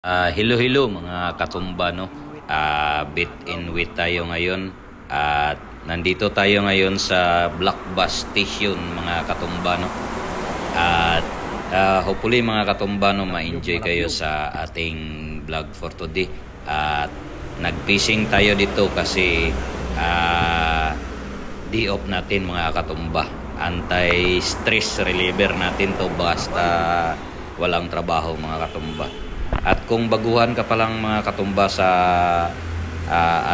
Hello mga katumba, no. Bit in with tayo ngayon at nandito tayo ngayon sa Black Bus Station mga katumba, no. At hopefully mga katumba, no, ma-enjoy kayo sa ating vlog for today. At nag-fishing tayo dito kasi day off natin mga katumba. Anti-stress reliever natin to basta walang trabaho mga katumba. At kung baguhan ka pa lang mga katumba sa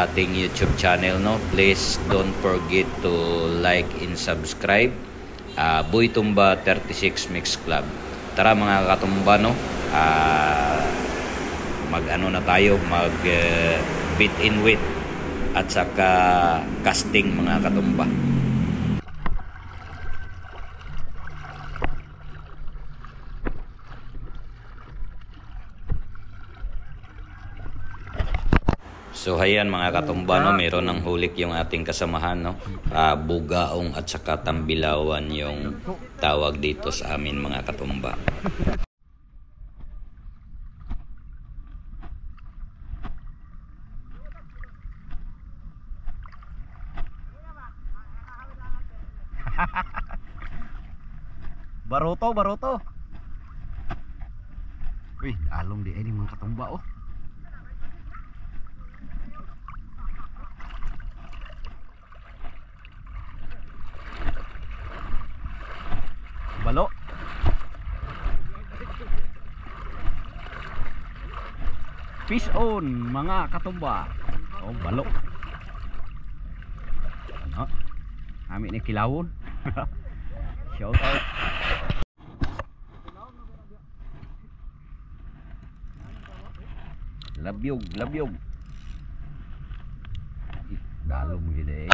ating YouTube channel, no, please don't forget to like and subscribe. Boy Tumba 36 Mix Club. Tara mga katumba, no, mag-ano na tayo, mag bit in with at saka casting mga katumba. So ayan mga katumba, no, meron ng hulik yung ating kasamahan, no. Bugaong at saka tambilawan yung tawag dito sa amin mga katumba. Baruto. Uy, along di ini mga katumba, oh. Balo. Fish on mga katumba. Oh, balo. Ano? Amin ni kilawon. Shout out. Labyog. Dalom gini.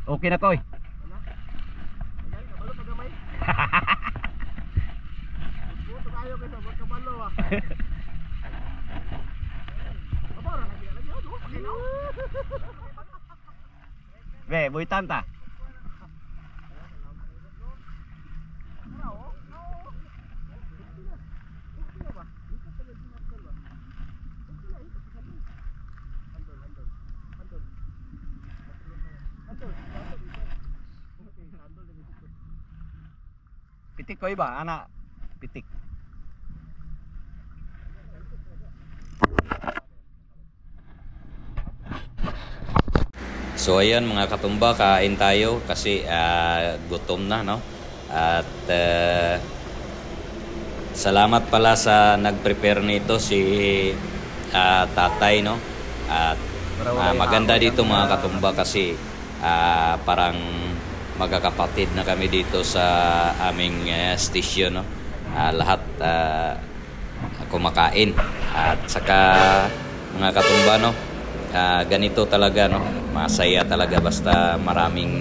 Okay na koy. Ve, boy tanta. Pitik ko iba, anak pitik. So ayan mga katumba, kain tayo kasi gutom na, no. At salamat pala sa nag-prepare nito si tatay, no. At maganda dito mga katumba kasi parang magkakapatid na kami dito sa aming station, no. Lahat kumakain at saka mga katumba, no, ganito talaga, no, masaya talaga basta maraming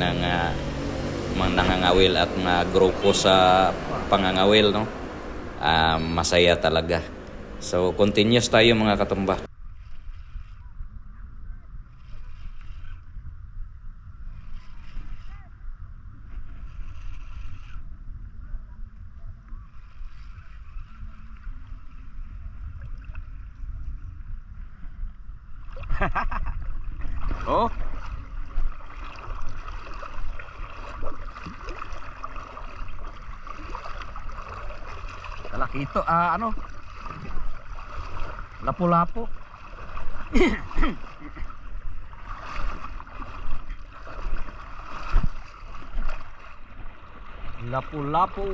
nangangawil at mga grupo sa pangangawil, no. Masaya talaga. So continuous tayo mga katumba. Oh. Lalaki ito, ano? Lapu-lapu. Lapu-lapu.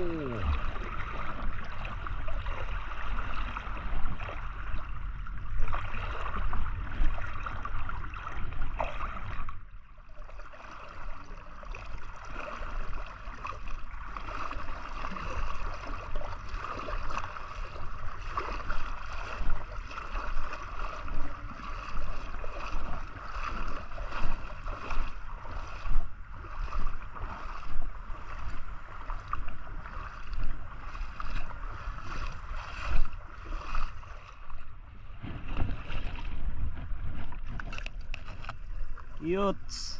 Yuts.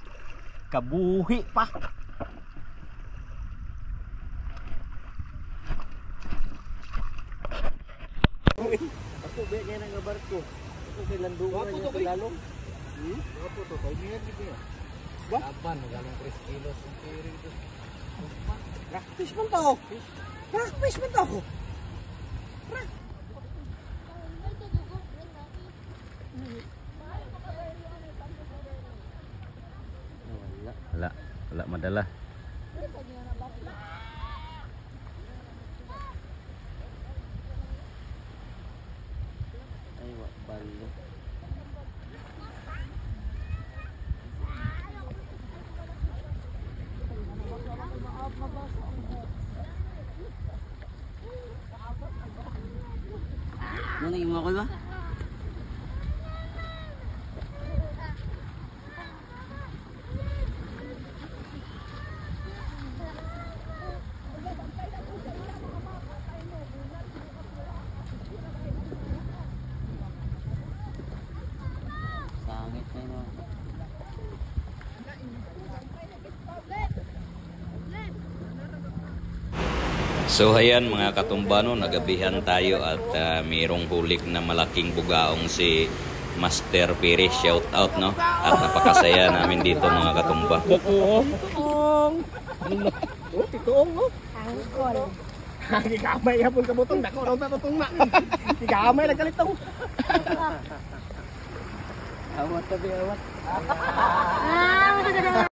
Kabuhi pa. Ako ba kaya nang barko? Ako kay landungan niya sa lalong. Ako to, kay niya gid niya. Ba? Apan galing 3 kilos ang kiri dito. Fish man to. Fish man to. Wala madala. Ay wa balo. Ano nang imo ko ba? Sangit na yun. So ayan mga katumbano, nagabihan tayo at mayroong hulik na malaking bugaong si Master Pires. Shout out, no? At napakasaya namin dito mga katumba. Tituong. Tituong no? Angkol. Gigamay hapon ka butong dako raw ta tutong na. Gigamay lang kalitong. Awat tabi awat. Ah!